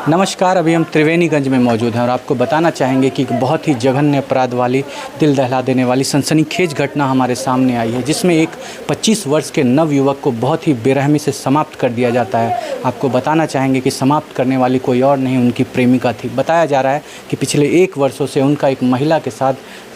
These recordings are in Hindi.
नमस्कार, अभी हम त्रिवेणीगंज में मौजूद हैं और आपको बताना चाहेंगे कि एक बहुत ही जघन्य अपराध वाली, दिल दहला देने वाली सनसनीखेज घटना हमारे सामने आई है, जिसमें एक 25 वर्ष के नवयुवक को बहुत ही बेरहमी से समाप्त कर दिया जाता है। आपको बताना चाहेंगे कि समाप्त करने वाली कोई और नहीं, उनकी प्रेमिका थी। बताया जा रहा है कि पिछले 1 वर्षों से उनका एक महिला के साथ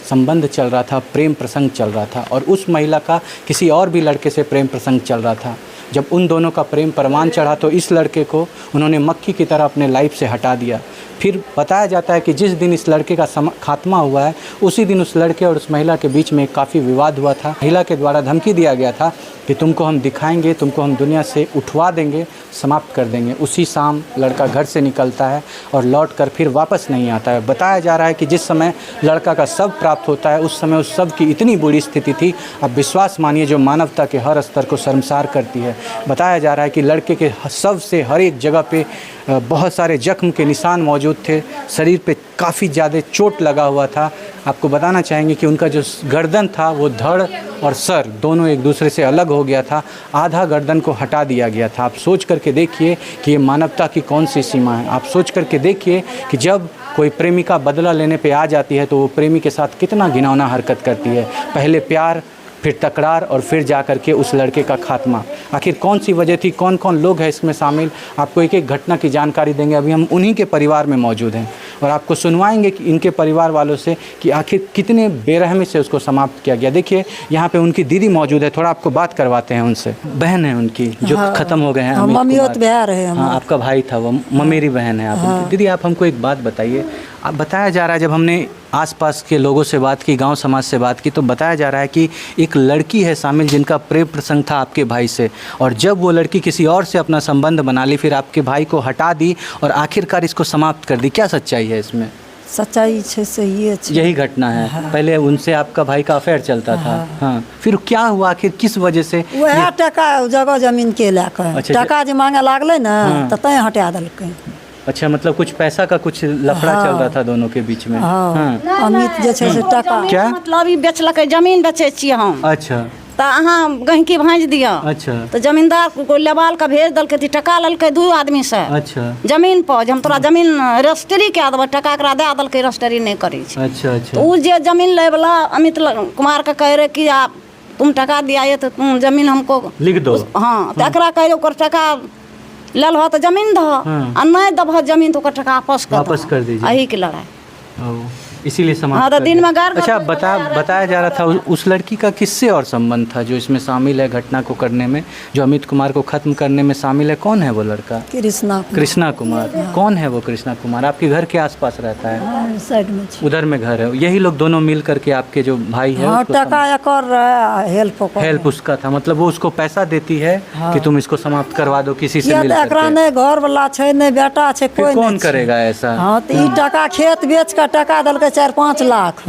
संबंध चल रहा था, प्रेम प्रसंग चल रहा था और उस महिला का किसी और भी लड़के से प्रेम प्रसंग चल रहा था। जब उन दोनों का प्रेम परवान चढ़ा तो इस लड़के को उन्होंने मक्खी की तरह अपने लाइफ से हटा दिया। फिर बताया जाता है कि जिस दिन इस लड़के का खात्मा हुआ है, उसी दिन उस लड़के और उस महिला के बीच में काफ़ी विवाद हुआ था। महिला के द्वारा धमकी दिया गया था कि तुमको हम दिखाएंगे, तुमको हम दुनिया से उठवा देंगे, समाप्त कर देंगे। उसी शाम लड़का घर से निकलता है और लौट कर फिर वापस नहीं आता है। बताया जा रहा है कि जिस समय लड़का का शव प्राप्त होता है, उस समय उस शव की इतनी बुरी स्थिति थी, अब विश्वास मानिए, जो मानवता के हर स्तर को शर्मसार करती है। बताया जा रहा है कि लड़के के शव से हर एक जगह पे बहुत सारे जख्म के निशान मौजूद थे, शरीर पे काफ़ी ज़्यादा चोट लगा हुआ था। आपको बताना चाहेंगे कि उनका जो गर्दन था वो धड़ और सर दोनों एक दूसरे से अलग हो गया था, आधा गर्दन को हटा दिया गया था। आप सोच करके देखिए कि ये मानवता की कौन सी सीमा है। आप सोच करके देखिए कि जब कोई प्रेमिका बदला लेने पे आ जाती है तो वो प्रेमी के साथ कितना घिनौना हरकत करती है। पहले प्यार, फिर तकरार और फिर जा कर के उस लड़के का खात्मा। आखिर कौन सी वजह थी, कौन कौन लोग हैं इसमें शामिल, आपको एक एक घटना की जानकारी देंगे। अभी हम उन्हीं के परिवार में मौजूद हैं और आपको सुनवाएंगे कि इनके परिवार वालों से कि आखिर कितने बेरहमी से उसको समाप्त किया गया। देखिए यहाँ पे उनकी दीदी मौजूद है, थोड़ा आपको बात करवाते हैं उनसे। बहन है उनकी जो ख़त्म हो गए हैं। हाँ, आपका भाई था वो, ममेरी बहन है आप। दीदी आप हमको एक बात बताइए। अब बताया जा रहा है, जब हमने आसपास के लोगों से बात की, गांव समाज से बात की, तो बताया जा रहा है कि एक लड़की है शामिल जिनका प्रेम प्रसंग था आपके भाई से, और जब वो लड़की किसी और से अपना संबंध बना ली, फिर आपके भाई को हटा दी और आखिरकार इसको समाप्त कर दी। क्या सच्चाई है इसमें? सच्चाई सही है, यही घटना है। हाँ। पहले उनसे आपका भाई का अफेयर चलता था। हाँ। फिर क्या हुआ, आखिर किस वजह से? वह टका जगह जमीन के लेकर टका जो मांगे लागले ना, तो तय हटा दिलकै। अच्छा, मतलब कुछ पैसा का कुछ लफड़ा चल रहा था दोनों के बीच में। अमित जे छै से टका क्या मतलब ई बेचलकै, जमीन बेचे छियै हम। अच्छा, तो अहाँ गहकी भांज दिया। अच्छा, तो जमींदार को लेबाल का भेज दलकै, टका ललकै 2 आदमी से। अच्छा, जमीन पर जे हम तोरा जमीन रजिस्ट्री कए देबै, टका एकरा दे दलकै, रजिस्ट्री नहीं करै छै। अच्छा, अच्छा। तो उ जे जमीन लै वाला अमित कुमार का कह रहे कि आप तुम टका दिया ये तो तुम जमीन हमको लिख दो। हाँ, तो एकरा कह ओकर टका लल हो तो जमीन दह, और नहीं दबह जमीन तो ओकर टका वापस कर दीजिए। यही के लड़ाई, इसीलिए समाप्त। हाँ, तो दिन में गार। अच्छा, बताया जा रहा था उस लड़की का किससे और संबंध था जो इसमें शामिल है, घटना को करने में, जो अमित कुमार को खत्म करने में शामिल है? कौन है वो लड़का? कृष्णा कुमार। कौन है वो कृष्णा कुमार? आपके घर के आसपास रहता है? साइड में, उधर में घर है। यही लोग दोनों मिल करके आपके जो भाई है हेल्प उसका था, मतलब वो उसको पैसा देती है कि तुम इसको समाप्त करवा दो किसी से मिल करके। घर वाला छै नहीं, बेटा छै, कोई कौन करेगा ऐसा? हाँ, तो टका खेत बेच कर टका दल 4-5 लाख,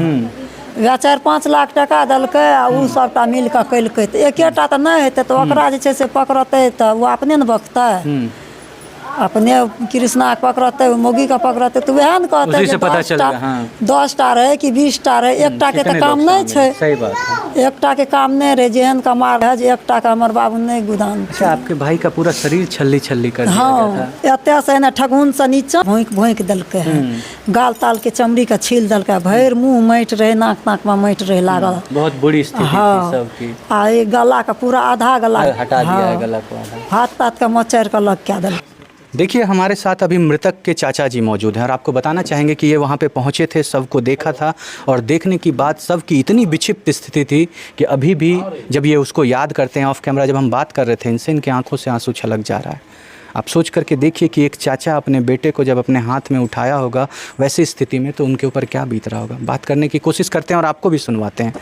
वह 4-5 लाख टका दलकै आ उ सबटा मिल कऽ कैलकै। तऽ एकेटा तऽ नहि हेतै, तऽ ओकरा जे छै से पकड़तै तऽ वो अपने ने बकतै, अपने कृष्णा के पकड़ते, मोगी का पकड़ते, तो वह न कहते से पता चल गया। हाँ। 10टा रहे कि 20टा रहे, एकटा के तो काम नहीं छै। सही बात है, एकटा के काम नहीं रहे, जेहन का मार है, एकटा का हमर बाबू नहीं गुदान। अच्छा, आपके भाई का पूरा शरीर छल्ली छल्ली कर दिया गया था। एते से ने ठगुन से नीचे भोंक दलकै है, गाल ताल के चमड़ी का छील दलकै, भैर मुंह माटि रहे, नाक में माटि रहे लागल। बहुत बुरी स्थिति थी सबकी। आ ये गला का पूरा आधा गला हटा दिया है, गला को आधा। हाथ पात का मचर का लग क्या दल। देखिए, हमारे साथ अभी मृतक के चाचा जी मौजूद हैं और आपको बताना चाहेंगे कि ये वहाँ पे पहुँचे थे, शव को देखा था, और देखने की बाद शव की इतनी विक्षिप्त स्थिति थी कि अभी भी जब ये उसको याद करते हैं, ऑफ कैमरा जब हम बात कर रहे थे इनसे, इनके आंखों से आंसू छलक जा रहा है। आप सोच करके देखिए कि एक चाचा अपने बेटे को जब अपने हाथ में उठाया होगा वैसी स्थिति में, तो उनके ऊपर क्या बीत रहा होगा। बात करने की कोशिश करते हैं और आपको भी सुनवाते हैं।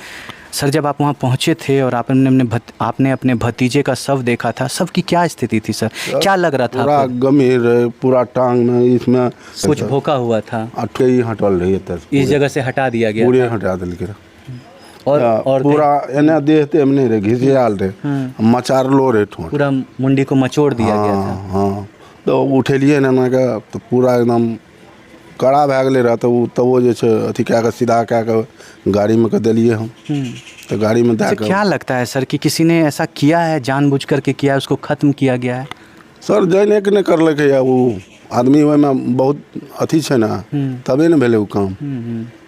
सर, जब आप वहाँ पहुँचे थे और आपने अपने भतीजे का शव देखा था, शव की क्या स्थिति थी सर? क्या लग रहा था? पूरा गंभीर, पूरा टांग में इसमें कुछ भोका हुआ था, हटल रही है, इस जगह से हटा दिया गया, पूरे हटा दिल के। और पूरा एने देखते हम नहीं रहे, घिसियाल रहे, मचारलो रहे, पूरा मुंडी को मचोड़ दिया गया था। हाँ, तो उठेलिए ना का, तो पूरा एकदम कड़ा भए गेलै रह, तो वो जे छै अथी कए कऽ सीधा कए कऽ गाड़ी में के दिलिए हम। तो गाड़ी में दे। क्या लगता है सर कि किसी ने ऐसा किया है, जानबूझ करके किया है, उसको खत्म किया गया है? सर जाने के नहीं कर लगे, वो आदमी ओहिमे बहुत अथी छै ने, तबे ने भेलै ओ काम,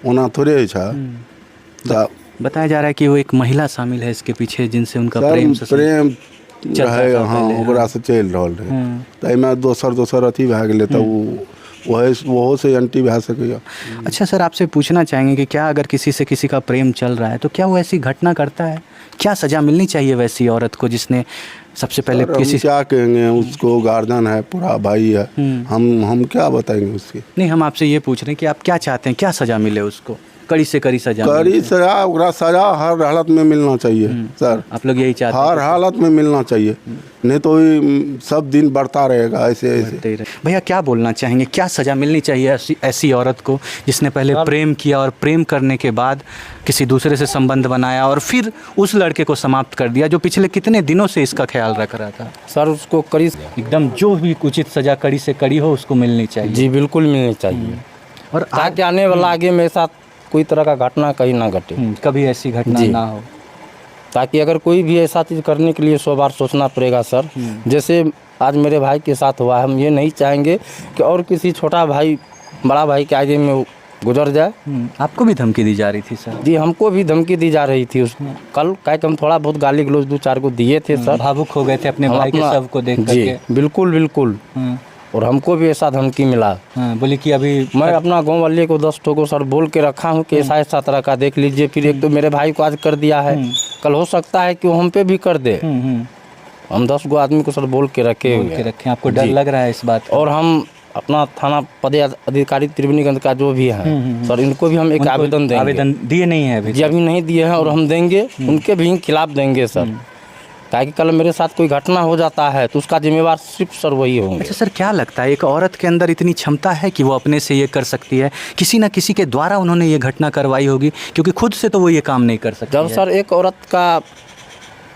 ओना थोड़े होइ छै। तऽ बताया जा रहा है कि वो एक महिला शामिल है इसके पीछे जिनसे उनका सब प्रेम रहै, हाँ, ओकरा से चलि रहल रहै। तऽ एहिमे दोसर अथी भए गेलै तऽ ओहो से एंटी भए सकैए। अच्छा सर, आपसे पूछना चाहेंगे कि क्या अगर किसी से किसी का प्रेम चल रहा है तो क्या वो ऐसी घटना करता है? क्या सज़ा मिलनी चाहिए वैसी औरत को जिसने सबसे पहले किसी क्या कहेंगे, उसको गार्जियन है, पूरा भाई है, हम क्या बताएंगे उसके। नहीं, हम आपसे ये पूछ रहे हैं कि आप क्या चाहते हैं, क्या सज़ा मिले उसको? कड़ी से कड़ी सजा, ओकरा सजा हर हालत में मिलना चाहिए सर। आप लोग यही चाहते हैं? हर हालत में मिलना चाहिए, नहीं तो सब दिन बढ़ता रहेगा ऐसे। भैया क्या बोलना चाहेंगे, क्या सज़ा मिलनी चाहिए ऐसी औरत को जिसने पहले प्रेम किया और प्रेम करने के बाद किसी दूसरे से संबंध बनाया और फिर उस लड़के को समाप्त कर दिया जो पिछले कितने दिनों से इसका ख्याल रख रहा था? सर उसको कड़ी, एकदम जो भी उचित सज़ा कड़ी से कड़ी हो उसको मिलनी चाहिए। जी बिल्कुल मिलनी चाहिए, और ताकि आने वाला आगे मेरे साथ कोई तरह का घटना कहीं ना घटे, कभी ऐसी घटना ना हो। ताकि अगर कोई भी ऐसा चीज़ करने के लिए 100 बार सोचना पड़ेगा सर। जैसे आज मेरे भाई के साथ हुआ है, हम ये नहीं चाहेंगे कि और किसी छोटा भाई बड़ा भाई के आगे में गुजर जाए। आपको भी धमकी दी जा रही थी सर? जी हमको भी धमकी दी जा रही थी कल, क्या हम थोड़ा बहुत गाली गलौज 2-4 को दिए थे सर। भावुक हो गए थे अपने भाई के सब को देख करके? बिल्कुल बिल्कुल, और हमको भी ऐसा धमकी मिला। बोले कि अभी मैं अपना गांव वाले को 10 ठो को सर बोल के रखा हूँ कि ऐसा तरह का देख लीजिए। फिर एक तो मेरे भाई को आज कर दिया है, कल हो सकता है कि वो हम पे भी कर दे। हम 10 गो आदमी को सर बोल के रखे हुए। आपको डर लग रहा है इस बात? और हम अपना थाना पदाधिकारी त्रिवेणीगंज का जो भी है सर, इनको भी हम एक आवेदन देंगे। आवेदन दिए नहीं है अभी? जी अभी नहीं दिए हैं, और हम देंगे, उनके भी खिलाफ देंगे सर। ताकि कल मेरे साथ कोई घटना हो जाता है तो उसका जिम्मेवार सिर्फ सर वही होंगे। अच्छा सर, क्या लगता है एक औरत के अंदर इतनी क्षमता है कि वो अपने से ये कर सकती है? किसी न किसी के द्वारा उन्होंने ये घटना करवाई होगी, क्योंकि खुद से तो वो ये काम नहीं कर सकती। जब सर एक औरत का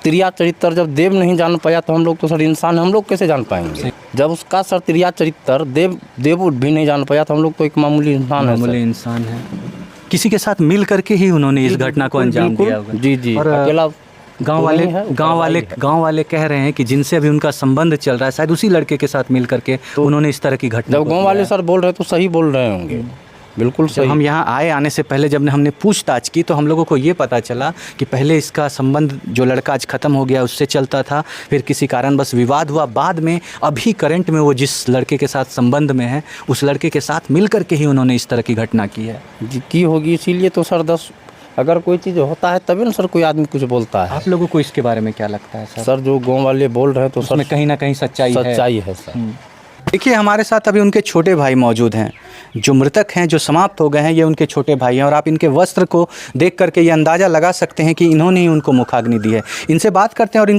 त्रिया चरित्र जब देव नहीं जान पाया तो हम लोग तो सर इंसान, हम लोग कैसे जान पाएंगे? जब उसका सर त्रिया चरित्र देव भी नहीं जान पाया तो हम लोग तो एक मामूली इंसान है। किसी के साथ मिल करके ही उन्होंने इस घटना को अंजाम दिया होगा। जी जी, और अकेला गांव वाले कह रहे हैं कि जिनसे अभी उनका संबंध चल रहा है शायद उसी लड़के के साथ मिल करके तो उन्होंने इस तरह की घटना। जब गांव वाले सर बोल रहे तो सही बोल रहे होंगे, बिल्कुल सही। हम यहाँ आने से पहले जब हमने पूछताछ की तो हम लोगों को ये पता चला कि पहले इसका संबंध जो लड़का आज ख़त्म हो गया उससे चलता था, फिर किसी कारण बस विवाद हुआ, बाद में अभी करंट में वो जिस लड़के के साथ संबंध में है उस लड़के के साथ मिल करके ही उन्होंने इस तरह की घटना की है। जी की होगी, इसीलिए तो सर 10 अगर कोई चीज़ होता है तभी ना सर कोई आदमी कुछ बोलता है। आप लोगों को इसके बारे में क्या लगता है सर? सर जो गाँव वाले बोल रहे हैं तो उसमें कहीं ना कहीं सच्चाई है सर। देखिए हमारे साथ अभी उनके छोटे भाई मौजूद हैं, जो मृतक हैं, जो समाप्त हो गए हैं, ये उनके छोटे भाई हैं और आप इनके वस्त्र को देख करके ये अंदाज़ा लगा सकते हैं कि इन्होंने ही उनको मुखाग्नि दी है। इनसे बात करते हैं और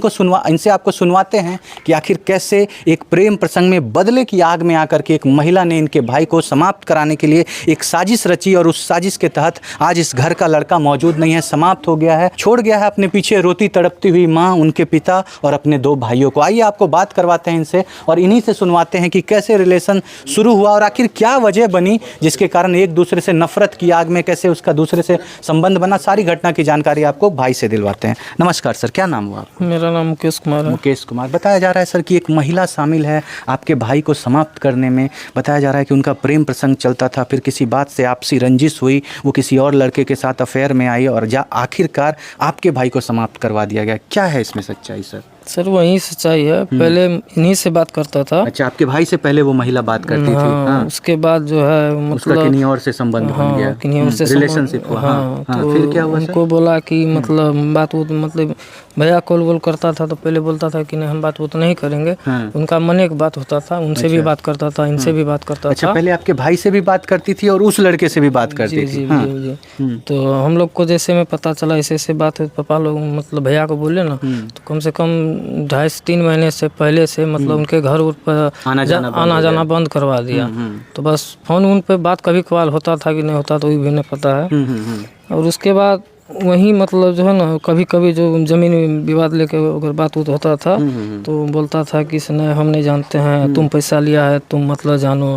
इनसे आपको सुनवाते हैं कि आखिर कैसे एक प्रेम प्रसंग में बदले की आग में आकर के एक महिला ने इनके भाई को समाप्त कराने के लिए एक साजिश रची और उस साजिश के तहत आज इस घर का लड़का मौजूद नहीं है, समाप्त हो गया है, छोड़ गया है अपने पीछे रोती तड़पती हुई माँ, उनके पिता और अपने 2 भाइयों को। आइए आपको बात करवाते हैं इनसे और इन्हीं से सुनवाते हैं कि कैसे रिलेशन शुरू हुआ और आखिर क्या वजह बनी जिसके कारण एक दूसरे से नफरत की आग में कैसे उसका दूसरे से संबंध बना। सारी घटना की जानकारी आपको भाई से दिलवाते हैं। नमस्कार सर, क्या नाम हुआ आपका? मेरा नाम मुकेश कुमार है। मुकेश कुमार। बताया जा रहा है सर कि एक महिला शामिल है आपके भाई को समाप्त करने में। बताया जा रहा है कि उनका प्रेम प्रसंग चलता था, फिर किसी बात से आपसी रंजिश हुई, वो किसी और लड़के के साथ अफेयर में आई और आखिरकार आपके भाई को समाप्त करवा दिया गया। क्या है इसमें सच्चाई सर? सर वही सच्चाई है, पहले इन्हीं से बात करता था। अच्छा, आपके भाई से पहले वो महिला बात करती थी? हाँ। उसके बाद जो है मतलब किन्हीं और से संबंध बन गया, किन्हीं और से रिलेशनशिप हुआ। हाँ, तो फिर क्या हुआ? उनको बोला कि मतलब बात मतलब भैया कॉल बोल करता था तो पहले बोलता था कि नहीं हम बात नहीं करेंगे। उनका मन एक बात होता था, उनसे भी बात करता था, इनसे भी बात करता था। अच्छा, पहले आपके भाई से भी बात करती थी और उस लड़के से भी बात करती थी? जी। तो हम लोग को जैसे में पता चला ऐसे बात है, पापा लोग मतलब भैया को बोले ना तो कम से कम 2.5-3 महीने से पहले से मतलब उनके घर पर आना जाना बंद करवा दिया। तो बस फोन उन पे बात कभी कभार होता था कि नहीं होता तो भी नहीं पता है। और उसके बाद वही मतलब जो है ना कभी कभी जो ज़मीन विवाद लेके अगर बात उत होता था तो बोलता था कि नहीं हम नहीं जानते हैं, तुम पैसा लिया है तुम मतलब जानो,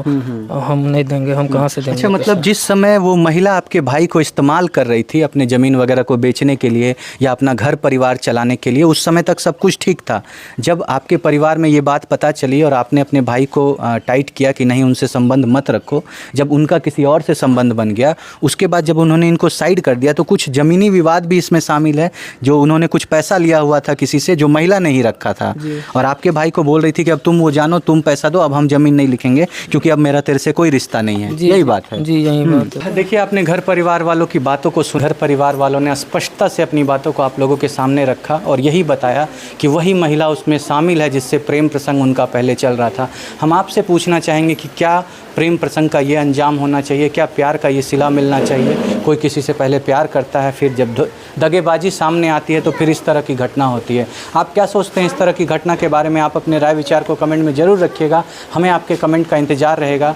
हम नहीं देंगे, हम कहाँ से देंगे। अच्छा, मतलब जिस समय वो महिला आपके भाई को इस्तेमाल कर रही थी अपने ज़मीन वगैरह को बेचने के लिए या अपना घर परिवार चलाने के लिए, उस समय तक सब कुछ ठीक था। जब आपके परिवार में ये बात पता चली और आपने अपने भाई को टाइट किया कि नहीं उनसे संबंध मत रखो, जब उनका किसी और से संबंध बन गया, उसके बाद जब उन्होंने इनको साइड कर दिया तो कुछ ज़मीनी विवाद भी इसमें शामिल है, जो उन्होंने कुछ पैसा लिया हुआ था किसी से जो महिला ने ही रखा था, और आपके भाई को बोल रही थी कि अब तुम वो जानो, तुम पैसा दो, अब हम ज़मीन नहीं लिखेंगे क्योंकि अब मेरा तेरे से कोई रिश्ता नहीं है। यही बात है जी, यही बात है। देखिए, आपने घर परिवार वालों की बातों को सुन, घर परिवार वालों ने स्पष्टता से अपनी बातों को आप लोगों के सामने रखा और यही बताया कि वही महिला उसमें शामिल है जिससे प्रेम प्रसंग उनका पहले चल रहा था। हम आपसे पूछना चाहेंगे कि क्या प्रेम प्रसंग का ये अंजाम होना चाहिए, क्या प्यार का ये सिला मिलना चाहिए? कोई किसी से पहले प्यार करता है, फिर जब दगेबाजी सामने आती है तो फिर इस तरह की घटना होती है। आप क्या सोचते हैं इस तरह की घटना के बारे में? आप अपने राय विचार को कमेंट में ज़रूर रखिएगा, हमें आपके कमेंट का इंतज़ार रहेगा।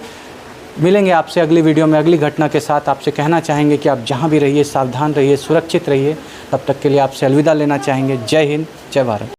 मिलेंगे आपसे अगली वीडियो में अगली घटना के साथ। आपसे कहना चाहेंगे कि आप जहाँ भी रहिए सावधान रहिए, सुरक्षित रहिए। तब तक के लिए आपसे अलविदा लेना चाहेंगे। जय हिंद, जय भारत।